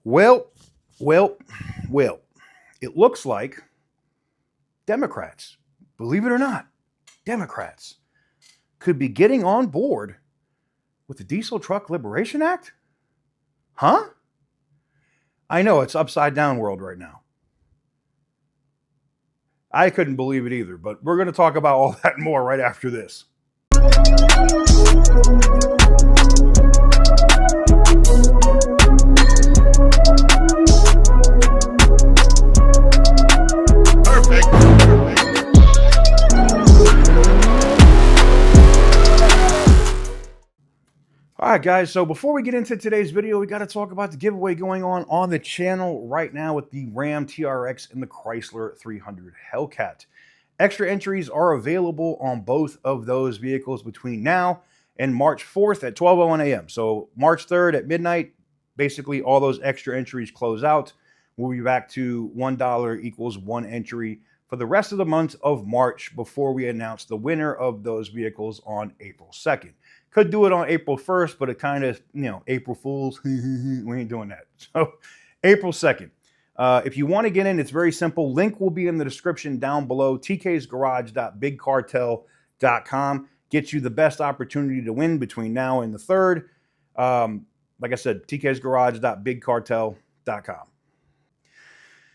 Well, well, well, it looks like Democrats, believe it or not, Democrats could be getting on board with the Diesel Truck Liberation Act? Huh? I know it's upside down world right now. I couldn't believe it either, but we're going to talk about all that and more right after this. All right, guys, so before we get into today's video, we got to talk about the giveaway going on the channel right now with the Ram TRX and the Chrysler 300 Hellcat. Extra entries are available on both of those vehicles between now and March 4th at 12:01 a.m. So March 3rd at midnight, basically all those extra entries close out. We'll be back to $1 equals one entry for the rest of the month of March before we announce the winner of those vehicles on April 2nd. Could do it on April 1st, but it kind of, April Fools, we ain't doing that. So April 2nd. If you want to get in, it's very simple. Link will be in the description down below. tk'sgarage.bigcartel.com gets you the best opportunity to win between now and the 3rd. Like I said, tk'sgarage.bigcartel.com.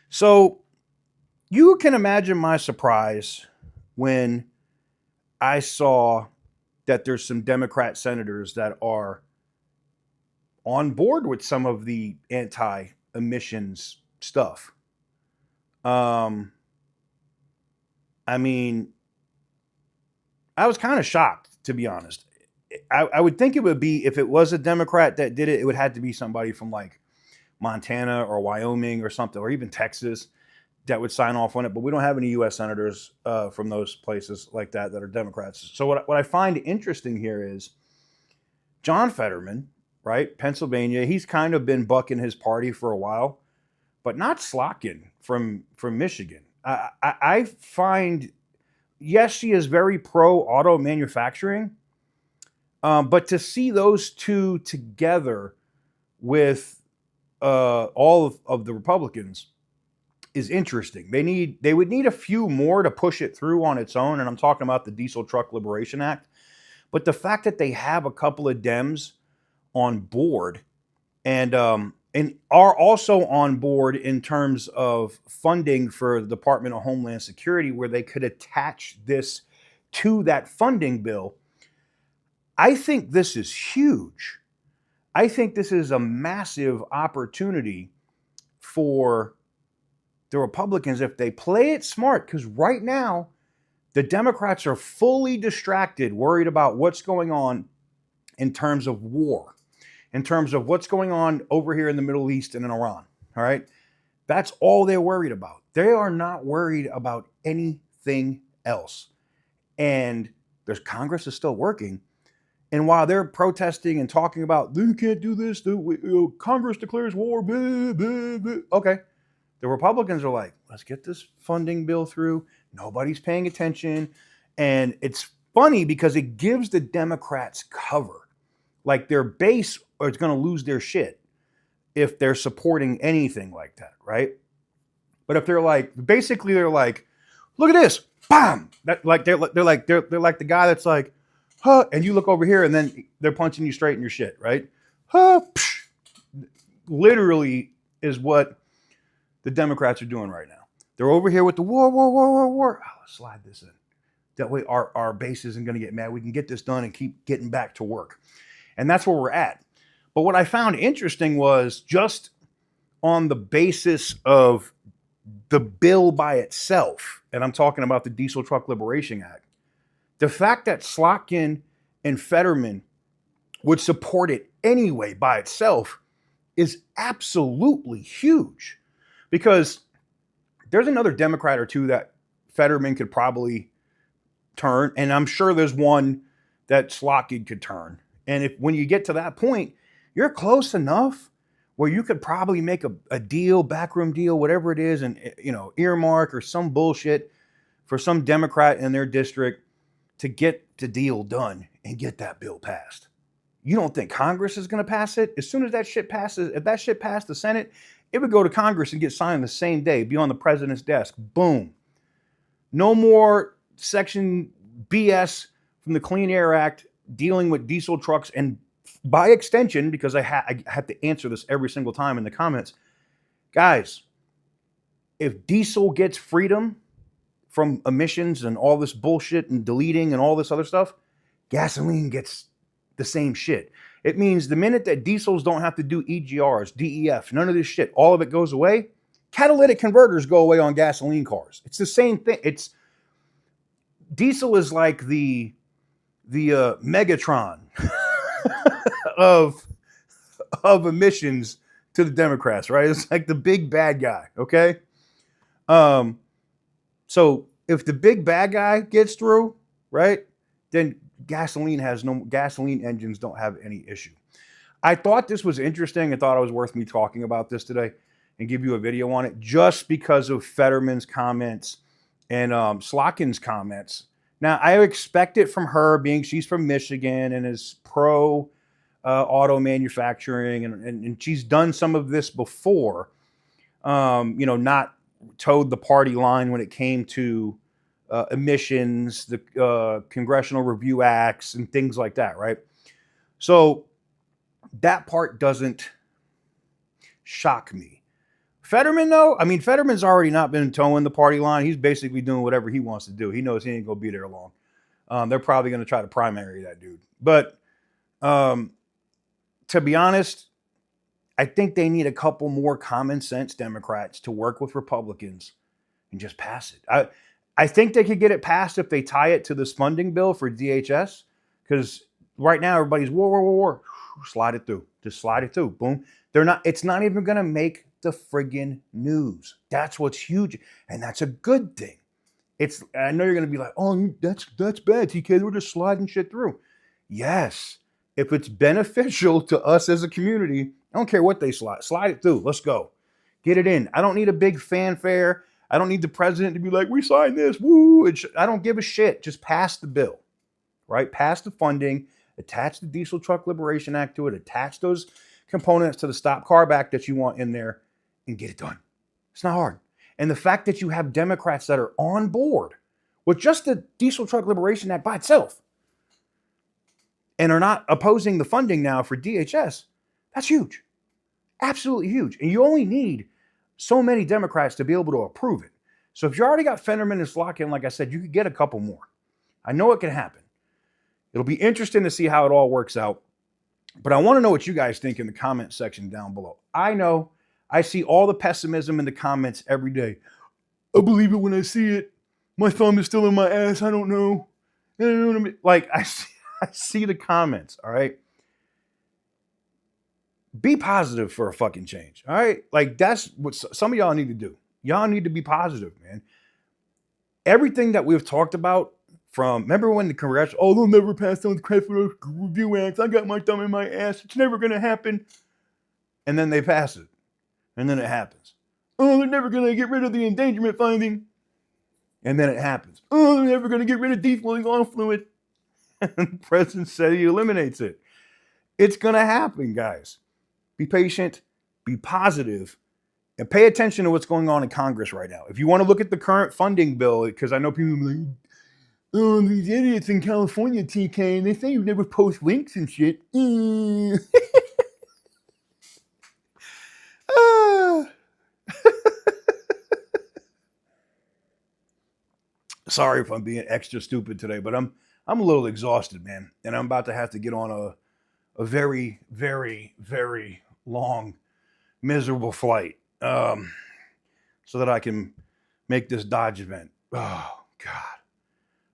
So you can imagine my surprise when I saw that there's some Democrat senators that are on board with some of the anti-emissions stuff. I mean, I was kind of shocked, to be honest. I would think it would be, if it was a Democrat that did it, it would have to be somebody from like Montana or Wyoming or something, or even Texas, that would sign off on it. But we don't have any U.S. senators from those places like that are Democrats. So what I find interesting here is John Fetterman, right? Pennsylvania. He's kind of been bucking his party for a while, but not Slotkin from Michigan. I find, yes, she is very pro auto manufacturing, but to see those two together with all of the Republicans is interesting. They would need a few more to push it through on its own, and I'm talking about the Diesel Truck Liberation Act. But the fact that they have a couple of Dems on board and are also on board in terms of funding for the Department of Homeland Security, where they could attach this to that funding bill, I think this is huge. I think this is a massive opportunity for the Republicans if they play it smart, because right now the Democrats are fully distracted, worried about what's going on in terms of war, in terms of what's going on over here in the Middle East and in Iran. All right. That's all they're worried about. They are not worried about anything else. And there's Congress is still working. And while they're protesting and talking about, you can't do this, Congress declares war, blah, blah, blah. Okay. The Republicans are like, let's get this funding bill through. Nobody's paying attention. And it's funny because it gives the Democrats cover. Like their base is going to lose their shit if they're supporting anything like that, right? But if they're like, basically they're like, look at this, bam! That, like they're like the guy that's like, huh, and you look over here and then they're punching you straight in your shit, right? Huh, psh. Literally is what the Democrats are doing right now. They're over here with the war. Oh, let's slide this in. That way our base isn't going to get mad. We can get this done and keep getting back to work. And that's where we're at. But what I found interesting was just on the basis of the bill by itself, and I'm talking about the Diesel Truck Liberation Act, the fact that Slotkin and Fetterman would support it anyway by itself is absolutely huge. Because there's another Democrat or two that Fetterman could probably turn, and I'm sure there's one that Slotkin could turn. And when you get to that point, you're close enough where you could probably make a deal, backroom deal, whatever it is, and earmark or some bullshit for some Democrat in their district to get the deal done and get that bill passed. You don't think Congress is going to pass it? As soon as that shit passes, if that shit passed the Senate, it would go to Congress and get signed the same day, be on the president's desk. Boom. No more Section BS from the Clean Air Act dealing with diesel trucks. And by extension, because I have to answer this every single time in the comments, guys, if diesel gets freedom from emissions and all this bullshit and deleting and all this other stuff, gasoline gets the same shit. It means the minute that diesels don't have to do EGRs, DEF, none of this shit, all of it goes away. Catalytic converters go away on gasoline cars. It's the same thing. Diesel is like the Megatron of emissions to the Democrats, right? It's like the big bad guy, okay? So if the big bad guy gets through, right, then gasoline engines don't have any issue. I thought this was interesting. I thought it was worth me talking about this today and give you a video on it just because of Fetterman's comments and Slotkin's comments. Now, I expect it from her, being she's from Michigan and is pro auto manufacturing, and she's done some of this before, not towed the party line when it came to emissions, the Congressional Review Acts, and things like that, right? So that part doesn't shock me. Fetterman, though, I mean, Fetterman's already not been towing the party line. He's basically doing whatever he wants to do. He knows he ain't going to be there long. They're probably going to try to primary that dude. But to be honest, I think they need a couple more common sense Democrats to work with Republicans and just pass it. I think they could get it passed if they tie it to this funding bill for DHS, because right now everybody's war. Slide it through. Just slide it through. Boom. It's not even going to make the friggin' news. That's what's huge. And that's a good thing. I know you're going to be like, oh, that's bad, TK. We're just sliding shit through. Yes. If it's beneficial to us as a community, I don't care what they slide it through. Let's go. Get it in. I don't need a big fanfare. I don't need the president to be like, we signed this. Woo. I don't give a shit. Just pass the bill, right? Pass the funding, attach the Diesel Truck Liberation Act to it, attach those components to the Stop Carb Act that you want in there, and get it done. It's not hard. And the fact that you have Democrats that are on board with just the Diesel Truck Liberation Act by itself and are not opposing the funding now for DHS, that's huge. Absolutely huge. And you only need so many Democrats to be able to approve it. So if you already got Fetterman and Slotkin, like I said, you could get a couple more. I know it can happen. It'll be interesting to see how it all works out. But I want to know what you guys think in the comment section down below. I know I see all the pessimism in the comments every day. I believe it when I see it. My thumb is still in my ass. I don't know. Like, I see the comments, all right? Be positive for a fucking change, all right? Like, that's what some of y'all need to do. Y'all need to be positive, man. Everything that we've talked about remember when the Congress, they'll never pass on the Congressional Review Acts. I got my thumb in my ass. It's never going to happen. And then they pass it. And then it happens. Oh, they're never going to get rid of the endangerment finding. And then it happens. Oh, they're never going to get rid of defluting oil fluid. And the president said he eliminates it. It's going to happen, guys. Be patient, be positive, and pay attention to what's going on in Congress right now. If you want to look at the current funding bill, because I know people are like, oh, these idiots in California, TK, and they say you never post links and shit. Sorry if I'm being extra stupid today, but I'm a little exhausted, man. And I'm about to have to get on a very, very, very long, miserable flight so that I can make this Dodge event. Oh, God.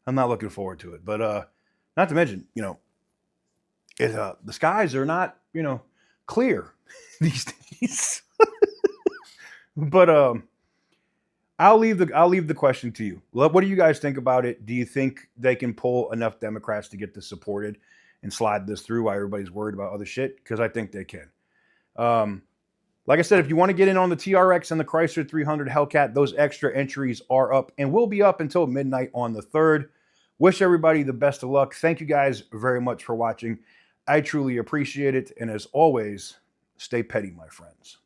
I'm not looking forward to it. But not to mention, the skies are not, clear these days. But I'll leave the question to you. What do you guys think about it? Do you think they can pull enough Democrats to get this supported and slide this through while everybody's worried about other shit? Because I think they can. Like I said, if you want to get in on the TRX and the Chrysler 300 Hellcat, those extra entries are up and will be up until midnight on the 3rd. Wish everybody the best of luck. Thank you guys very much for watching. I truly appreciate it. And as always, stay petty, my friends.